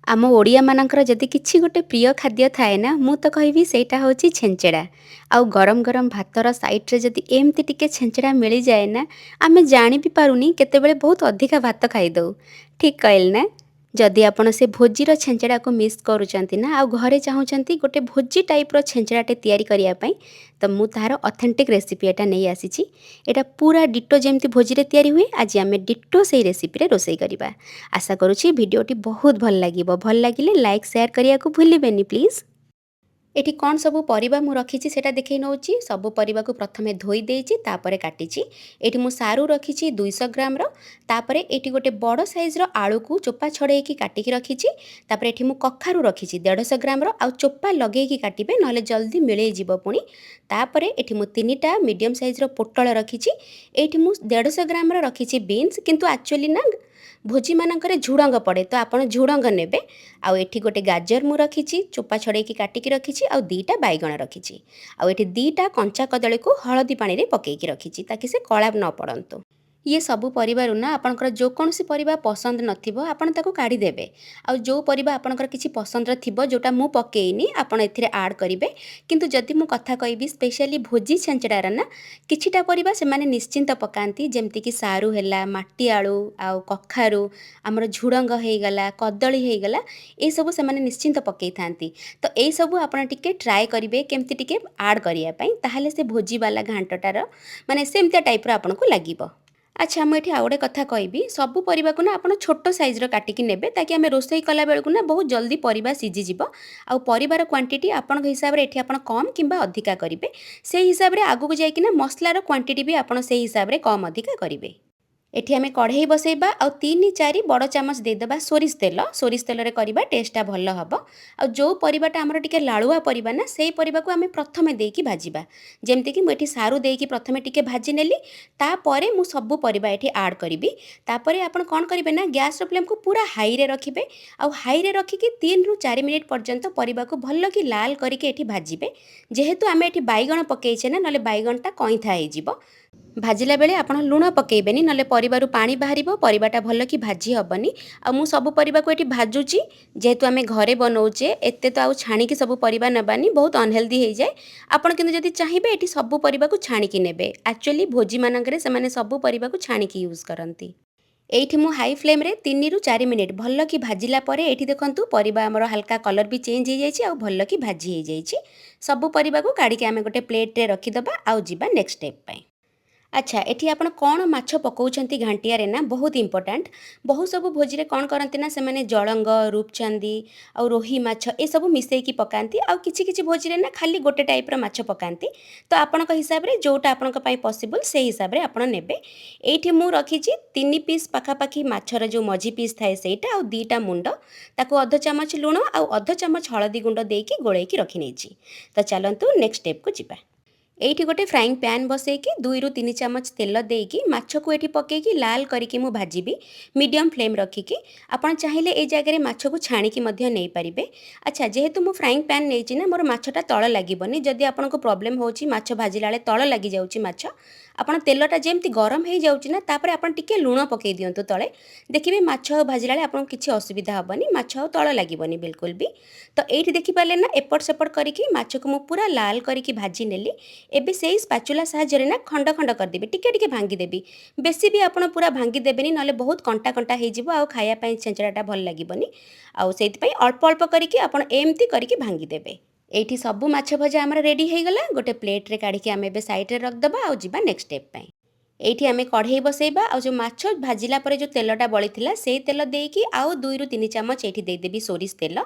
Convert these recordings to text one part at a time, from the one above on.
आम ओडिया मानकर जदि किछि गोटे प्रिय खाद्य थाए ना मु तो कहबी सेटा होची छेंचेड़ा। आउ गरम गरम भातर साइड रे जदि एमती टिके छेंचेड़ा मिली जाए ना आमे जानी भी पारुनी केतेबेले बहुत अधिका भात खाई दऊ। ठीक कहल ना। जदि आपण से भोजीर छेंचेड़ा को मिस करूचंती ना आउ घरे चाहूचंती गोटे भोजी टाइप रो छेंचेड़ाटे तैयारी करिया पई तो मु तार ऑथेंटिक रेसिपी एटा नहीं आसीची। एटा पूरा डिटो जेमती भोजी रे तैयारी हुए आज आमे डिटो सेही रेसिपी रे रोसई करिबा। आशा करुछि भिडियोटी बहुत भल लागिबो। भल लागिले लाइक शेयर करिया को भूलिबेनी प्लीज। एठी कौन सबू परिबा मु रखिछि सेटा देखै नउछि। सबू परिबा को प्रथमे धोई देइछि तापरे काटिछि। एठी मु सारू रखिछि 200 ग्राम रो। तापरे एठी गोटे बड़ साइज रो आलू को चोपा छड़ेकी काटिकी रखिछि। तापरे एठी मु कखारु रखिछि 150 ग्राम रो आउ चोपा लगेकी काटिबे नले जल्दी मिलै जिवो पुणी। तापरे एठी मु 3टा मीडियम साइज रो पोटल रखिछि। एठी मु 150 ग्राम रो रखिछि बीन्स किंतु एक्चुअली ना भोजी मानकरे झुडंग पड़े तो आपण झुडंग नेबे। आउ एठी गोटे गाजर मु रखिछि चोपा छड़ेकी काटिकी रखिछि आउ 2टा बैगण रखिछि। आउ एठी 2टा कंचा कदली को हळदी पानी रे पकेकी रखिछि ताकि से कळा न पड़ंतु। ये सबू परिवार ना आपनकर जो कोनसी परिबा पसंद नथिबो आपण ताको काढी देबे। आउ जो परिबा आपनकर किछि पसंद थिबो जोटा मु पकेइनी आपण एथिरे ऐड करिवे। किंतु जदि मु कथा कहबी स्पेशली भोजी छेंचडार ना किछिटा परिबा से माने निश्चिंत पकांती जेमति कि सारू हैला माटी आळू आउ कखारू हमर झुडंग हेई गला कदली हेई गला ए सब से माने निश्चिंत पकेई थांती। तो ए सब आपण टिके ट्राई करिवे केमति टिके ऐड करिया पई ताहाले से भोजी वाला घांटटार माने सेमते टाइप रो आपण को लागिबो। अच्छा मुझे आउ गोटे कथा कहबी सबू परिबा को ना आपण छोट साइज रो काटिकी नेबे ताकि आमे रोसई कला बेल को ना बहुत जल्दी परिबा सिझी जिवो। आउ परिबार क्वांटिटी आपण हिसाब रे एठी आपण कम किंबा अधिका करिवे से हिसाब रे आगु को जाई कि ना मसलार क्वांटिटी भी आपण से हिसाब रे कम अधिका करिवे। एठी आमे कढ़ई बसैबा आउ 3-4 बड़ चामच देदेबा सोरिष तेल रे करिबा टेस्टा भल हबो। आउ जो परिबाटा हमर टिके लालुआ परिबा ना सेही परिबा को आमे प्रथमे देकी भाजिबा। जेमति कि मु एठी सारू देकी प्रथमे टिके भाजी नेली तापरे मु सबु परिबा एठी ऐड करिबी। तापरे आपण कोन करिवे ना गैस रो फ्लेम को पूरा हाई रे रखिबे। आउ हाई रे रखिकी 3 रु 4 मिनिट पर्यंत परिबा को भल कि लाल करिके एठी भाजिबे। जेहेतु आमे एठी बैगण पकेइछे ना नले बैगणटा कइथा हेइ जिवो। भाजिला बेले आपण लुण पकेइबेनी नले परिबारु पानी बाहरिबो परिबाटा भल कि भाजी हबनी। आ मु सबु परिबा को एठी भाजुची जेहेतु आमे घरे बनौचे एते तो आउ छाणी की सबु परिबा नबानी बहुत अनहेल्दी हेइ जाय। आपण किंतु जदि चाहिबे एठी सबु परिबा को छाणी की नेबे। एक्चुअली भोजी मानकरे से माने सबु परिबा को छाणी की यूज करंती। एठी मु हाई फ्लेम रे 3 रु 4 मिनिट भल कि भाजिला परे एठी देखंतु परिबा हमर हल्का कलर भी चेंज हे जायछि आ भल कि भाजी हे जायछि। सबु परिबा को काढी के आमे गोटे प्लेट रे रखि दबा आ जिबा नेक्स्ट स्टेप पई। अच्छा एठी आपण कौन माछ पकाउछंती घांटिया रे ना बहुत इंपोर्टेंट। बहुत सब भोजी रे कौन करंती ना से माने जळंग रूपचांदी आ रोही माछ ए सब मिसई की पकांती आ किछि किछि भोजी रे ना खाली गोटे टाइप रो माछ पकांती। तो आपण को हिसाब रे जोटा आपण को पई पॉसिबल से हिसाब रे आपण नेबे। एठी मु रखिछि 3 पीस पाखा पाखी माछर जो मझी पीस थाए सेटा आ 2टा मुंड ताको अध चामच लूण आ अध चामच हळदी गुंड देकी गोळेई की रखि नेछि। तो चलंतु नेक्स्ट स्टेप को जिबा। एठी गोटे फ्राइंग पैन बसैकी 2 रु 3 चामच तेल देकी माछ को एठी पकेकी लाल करिकी मु भाजीबी मीडियम फ्लेम रखिकी। आपण चाहिले ए जगह रे माछ को छाणी की मध्य नै परिबे। अच्छा जेहेतु मु फ्राइंग पैन नेछि ना मोर माछटा तळ लागिबनी जदि आपण को प्रॉब्लम होछि माछ भाजिला ले तळ लागि जाउछि माछ आपण तेलटा जेमति गरम हे जाउछि ना तापरे आपण टिके लूण पकेई दियंतु तळे देखिबे माछ भाजिला ले आपण किछि असुविधा हबनी माछ तळ लागिबनी बिल्कुल भी। तो एठी देखि पाले ना एपट सेपट करिकी माछ को मु पूरा लाल करिकी भाजी नेली। एबे सेही स्पैचुला साहाय्य ना खंड खंड कर देबी टिके टिके भांगी देबी। बेसी भी आपण पूरा भांगी देबेनी नले बहुत कंटा कंटा हे जिवो आ खाया पई छेंचडाटा भल लागिबनी। आ सेति पई अल्प अल्प करिकी आपण एम्ति करिकी भांगी देबे। एठी सबु माछ भजा हमर रेडी हे गला गोटे प्लेट रे काढी के आमे बे साइड रे रख दबा आ जिबा नेक्स्ट स्टेप पई। एठी आमे कढ़ई बसैबा आ जो माछ भाजिला परे जो तेलटा बळिथिला से तेल देकी आउ 2 रु 3 चामच एठी दे देबी सोरिष तेल।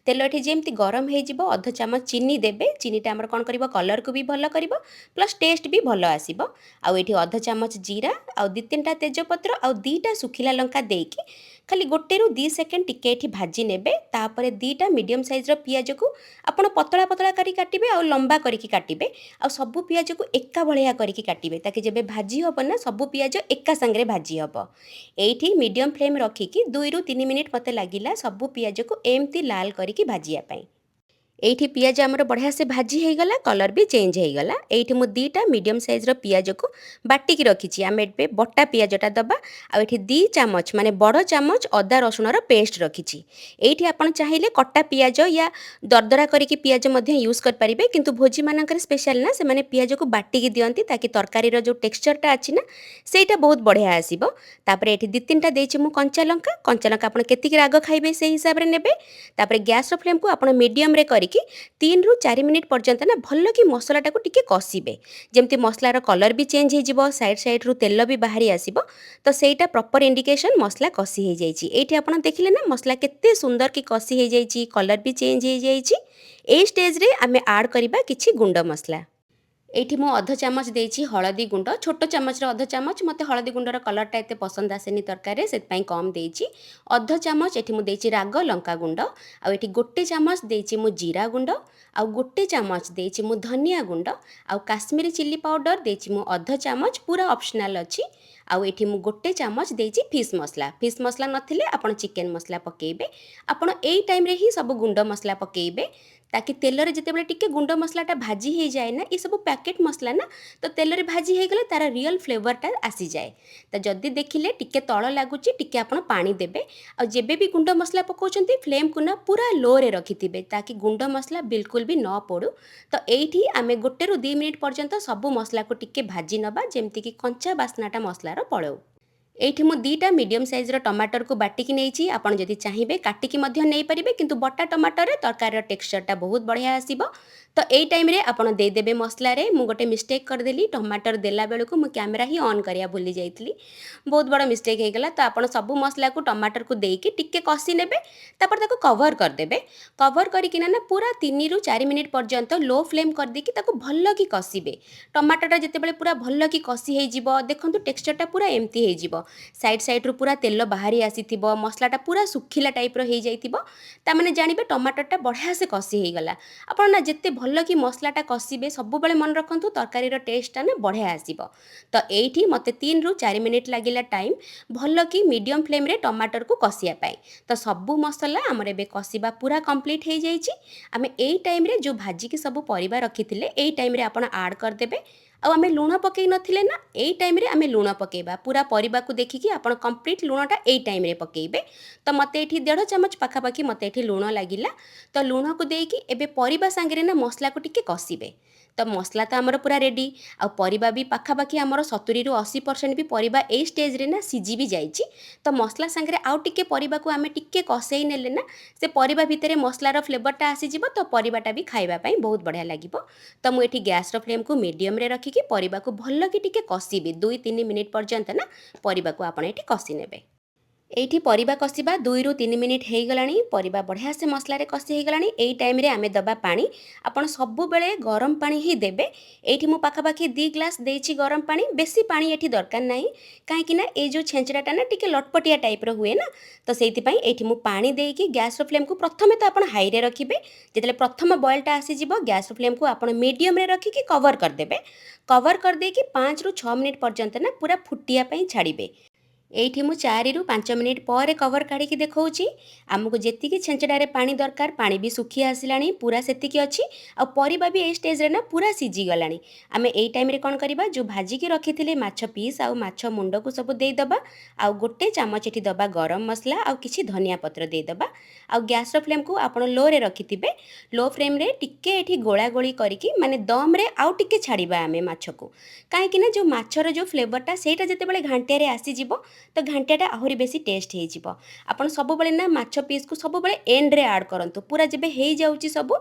तेल एठी जेमति गरम हे जिवो अध चामच चीनी देबे। चीनीटा हमर कोन करिवो कलर को भी भलो करिवो प्लस टेस्ट भी भलो आसीबो। आउ एठी अध चामच जीरा आउ 2-3टा तेजपत्र आउ 2टा सुखिला लंका देकी खाली 1 रु 2 सेकेंड टिके एठी भाजी नेबे। तापरे 2टा मीडियम साइज रो पियाज को आपण पतला पतला करी काटिबे आ लंबा करिकी काटिबे आ सबु पियाज को एका भलिया करिकी काटिबे ताकि जेबे भाजी हो ना सबु पियाज एका संगे भाजी हबो। एठी मीडियम फ्लेम रखिकी 2 रु 3 मिनिट मते लागिला सबु पियाज को एम्ति लाल करिकी भाजिया पई। एठी पियाज आमर बढ़िया से भाजी होगला कलर भी चेंज होगला। एठी मु दीटा मीडियम साइज्र पियाज को बाटिकी रखी आम ए बटा पियाजटा दबा आठी 2 चामच माने बड़ चामच अदा रसुणर पेस्ट रखी। एठी आपन चाहिए कटा पियाज या दरदरा करके पियाज यूज करेंगे किंतु भोजी मानकर स्पेशल ना से पियाज को बाटिकी दियंती ताकि तरकारी जो टेक्सचरटा अच्छी ना सेटा बहुत बढ़िया आसीबो। तापरे एठी 2-3टा देछि मु कंचा लंका आपन केतिक राग खाइबे से हिसाब रे नेबे। तापरे गैस रो फ्लेम को आपन मीडियम रे करी 3 ରୁ 4 मिनिट पर्यंत ना भल कि मसलाटा को टिके कषिबे जमती मसलार कलर भी चेंज हो साइड रु तेल भी बाहरी आसीबो। तो सेटा प्रॉपर इंडिकेशन मसला कषि हो जाइए। एठी आपण देखिले ना मसला केते सुंदर कि कषि हो जाइए कलर भी चेंज हो जाइए। ए स्टेज रे आमे ऐड करिबा किछि गुंड मसला। एठी मु अध चामच देछि हळदी गुंड छोट चामच अध चामच मते हळदी गुंडर कलरटा एते पसंद आसेनी तरकारी से कम देछि। अध चामच एठी मु देछि राग लंका गुंड आ एठी गोटे चामच देछि मु जीरा गुंड आ गोटे चामच देछि मु धनिया गुंड आ काश्मीरी चिल्ली पाउडर देछि मु अध चामच पूरा ऑप्शनल अछि। आउ एठी मु गोटे चामच देछि फिश मसला नथिले आपण चिकन मसला पकेइबे। आपण एई टाइम रे ही सब गुंड मसला पकेइबे ताकि तेलरे जितेबाला टिके गुंड मसलाटा भाजी हो जाए ना ये सब पैकेट मसला ना तो तेलरे भाजी हो गले तार रियल फ्लेवरटा आसी जाए। तो जदि देखिले टिके तळ लागुची टिके आपण पानी देबे आ जेबे भी गुंड मसला पकाउछंती फ्लेम को ना पूरा लो रे रखिथिबे ताकि गुंड मसला बिल्कुल भी न पड़ू। तो एठी आमे 1 ରୁ 2 मिनिट पर्यंत सब मसला को टिके भाजी नबा जेमति कि कंचा बास्नाटा मसलार पळौ। एठी मु 2टा मीडियम साइज टमाटर को बाटिकी नेछि आपण जदि चाहिए काटिकी मध्य नहीं पारिबे किंतु बटा टमाटर तरकारी टेक्सचरटा बहुत बढ़िया आसीबो। तो एई टाइम रे आपण दे देबे मसला रे मु गोटे मिस्टेक कर देली टमाटर देला बेल को मु कैमरा ही ऑन करिया भूली जाइतली बहुत बड़ मिस्टेक हे गला। तो आपण सब मसला को टमाटर को देकी टिके कसी नेबे तापर ताको कवर कर देबे। कवर करिकिना ना पूरा 3 ରୁ 4 मिनिट पर्यंत लो फ्लेम कर देकी ताको भल्ल की कसीबे। टमाटरटा जेतेबेले पूरा भल्ल की कसी हे जिवो देखंतु टेक्सचरटा पूरा एम्ति हे जिवो साइड रु पूरा तेल बाहरी आसीथिबो मसलाटा पूरा सुखिला टाइप हो जाइथिबो ता माने जानिबे टमाटरटा बढ़िया से कसी हे गला। आपण ना जेते भल्ल कि मसलाटा कसीबे सब बेले मन रखंतु तरकारीर टेस्टटा ना बढ़िया आसीबो। तो एठी मते 3 ରୁ 4 मिनिट लागिला टाइम भल्ल कि मीडियम फ्लेम रे टमाटर को कसिया पाई। तो सबु मसला हमर एबे कसिबा पूरा कंप्लीट हे जाइछि। आमे एई टाइम रे जो भाजी के सब परिबा रखिथिले एई टाइम रे आपण ऐड कर देबे। आ आमे लूण पकई नथिले ना एई टाइम रे आमे लूण पकेबा पूरा परिबा को देखिकी आपण कंप्लीट लूणटा एई टाइम रे पकेइबे। तो मते एठी 1.5 चामच पाखापाखी मते एठी लूण लागिला। तो लूण को देकी एबे परिबा सांगरे ना मसला को टिके कसिबे। तो मसला तो आमर पूरा रेडी आ परिबा भी पाखापाखी आमर 70 ରୁ 80% भी परिबा ए स्टेज रे ना सिझी भी जाइछि। तो मसला सांगरे आउ टिके परिबा को आमे टिके कसेई नेले ना से परिबा भितरे मसलार फ्लेवरटा आसी जिवो तो परिबाटा भी खाइबा पई बहुत बढ़िया लागिवो। तो मु एठी गैस रो फ्लेम को मीडियम रे रखिकी परिबा को भल्ल कि टिके कसिबे 2-3 मिनिट पर्यंत ना परिबा को आपण एठी कसी नेबे। एठी परिबा कसिबा 2 ରୁ 3 मिनिट हे गलानी परिबा बढ़िया से मसला रे कसी हे गलानी। एई टाइम रे आमे दबा पानी आपण सबु बेले गरम पानी ही देबे। एठी मु पाखापाखी 2 ग्लास देछि गरम पानी बेसी पानी एठी दरकार नाही काहे कि ना ए जो छेंचड़ाटा ना टिके लटपटिया टाइप रो हुए ना तो सेति पई एठी मु पानी देकी गैस रो फ्लेम को प्रथमे तो आपण हाई रे रखिबे। जेतले प्रथम बॉयलटा आसी जिवो गैस रो फ्लेम को आपण मीडियम रे रखिकी कवर कर देबे। कवर कर देकी 5 ରୁ 6 मिनिट पर्यंत ना पूरा फुटिया पई छाड़िबे। एठी मु 4 ରୁ 5 मिनिट पर कवर काढ़ी देखौछि आमको जेतिकी छेंचड़ारे पानी दरकार पानी भी सुखी आसिलानी पूरा सेतिकी अछि आ परिबा भी ए स्टेज रे ना पूरा सिझी गलानी। आमे एई टाइम रे कोन करिबा जो भाजी के रखिथिले माछ पीस आ माछ मुंड को सब देई दबा आ गोटे चामच एठी दबा गरम मसला आ किछि धनिया पत्र देई दबा आ गैस रो फ्लेम को आपण लो रे रखिथिबे। लो फ्लेम रे टिके एठी गोळा गोळी करिकी माने दम रे आउ टिके छाड़िबा आमे माछ को काहे कि ना जो माछर जो फ्लेवरटा सेटा जेतेबेले घांटिया रे आसी जिवो तो घांटियाटा आहुरी बेसी टेस्ट हो जिवो। आपण सब बेले ना माछ पीस को सब बेले एंड रे ऐड करंतु पूरा जेबे हेई जाउची सब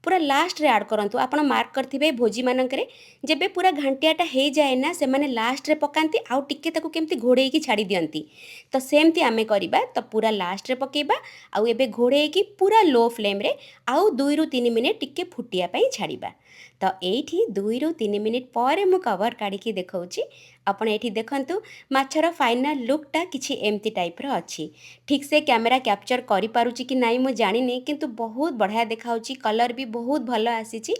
पूरा लास्ट रे ऐड करंतु। आपण मार्क करथिबे भोजी मानकरे जेबे पूरा घांटियाटा हेई जाए ना से माने लास्ट रे पकांती आउ टिके ताकू केमती घोड़ेई की छाड़ी दियंती। तो सेमती आमे करिबा तो पूरा लास्ट रे पकेबा आउ एबे घोड़ेई की पूरा लो फ्लेम रे आउ 2 ରୁ 3 मिनिट टिके फुटिया पई छाड़िबा। तो एठी 2 ରୁ 3 मिनिट पर मु कवर काढ़ी देखौछि ଆପଣ ଏଠି ଦେଖନ୍ତୁ ମାଛର ଫାଇନାଲ ଲୁକ୍ଟା କିଛି ଏମିତି ଟାଇପ୍ର ଅଛି। ଠିକ୍ ସେ କ୍ୟାମେରା କ୍ୟାପଚର୍ କରିପାରୁଛି କି ନାହିଁ ମୁଁ ଜାଣିନି, କିନ୍ତୁ ବହୁତ ବଢ଼ିଆ ଦେଖାହେଉଛି, କଲର୍ ବି ବହୁତ ଭଲ ଆସିଛି।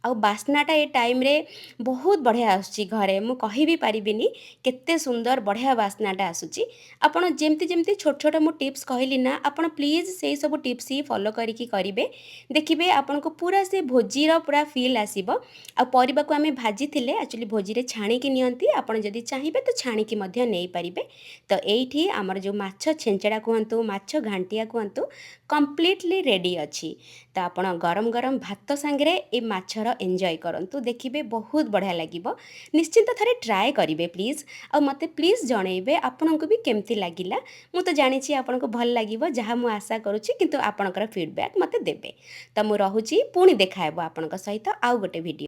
ଆଉ ବାସ୍ନାଟା ଏ ଟାଇମ୍ରେ ବହୁତ ବଢ଼ିଆ ଆସୁଛି ଘରେ, ମୁଁ କହିବି ପାରିବିନି କେତେ ସୁନ୍ଦର ବଢ଼ିଆ ବାସ୍ନାଟା ଆସୁଛି। ଆପଣ ଯେମିତି ଯେମିତି ଛୋଟ ଛୋଟ ମୁଁ ଟିପ୍ସ କହିଲି ନା, ଆପଣ ପ୍ଲିଜ୍ ସେଇ ସବୁ ଟିପ୍ସ ହିଁ ଫଲୋ କରିକି କରିବେ। ଦେଖିବେ ଆପଣଙ୍କୁ ପୁରା ସେ ଭୋଜିର ପୁରା ଫିଲ୍ ଆସିବ। ଆଉ ପରିବାକୁ ଆମେ ଭାଜିଥିଲେ ଆକ୍ଚୁଆଲି ଭୋଜିରେ ଛାଣିକି ନିଅନ୍ତି, ଆପଣ ଯଦି ଚାହିଁବେ ତ ଛାଣିକି ମଧ୍ୟ ନେଇପାରିବେ। ତ ଏଇଠି ଆମର ଯେଉଁ ମାଛ ଛେଞ୍ଚଡ଼ା କୁହନ୍ତୁ, ମାଛ ଘାଣ୍ଟିଆ କୁହନ୍ତୁ, କମ୍ପ୍ଲିଟଲି ରେଡ଼ି ଅଛି। ତ ଆପଣ ଗରମ ଗରମ ଭାତ ସାଙ୍ଗରେ ଏ ମାଛର ଏନ୍ଜୟ କରନ୍ତୁ, ଦେଖିବେ ବହୁତ ବଢ଼ିଆ ଲାଗିବ। ନିଶ୍ଚିନ୍ତ ଥରେ ଟ୍ରାଏ କରିବେ ପ୍ଲିଜ୍, ଆଉ ମୋତେ ପ୍ଲିଜ୍ ଜଣେଇବେ ଆପଣଙ୍କୁ ବି କେମିତି ଲାଗିଲା। ମୁଁ ତ ଜାଣିଛି ଆପଣଙ୍କୁ ଭଲ ଲାଗିବ, ଯାହା ମୁଁ ଆଶା କରୁଛି, କିନ୍ତୁ ଆପଣଙ୍କର ଫିଡ଼ବ୍ୟାକ୍ ମୋତେ ଦେବେ। ତ ମୁଁ ରହୁଛି, ପୁଣି ଦେଖା ହେବ ଆପଣଙ୍କ ସହିତ ଆଉ ଗୋଟେ ଭିଡ଼ିଓ।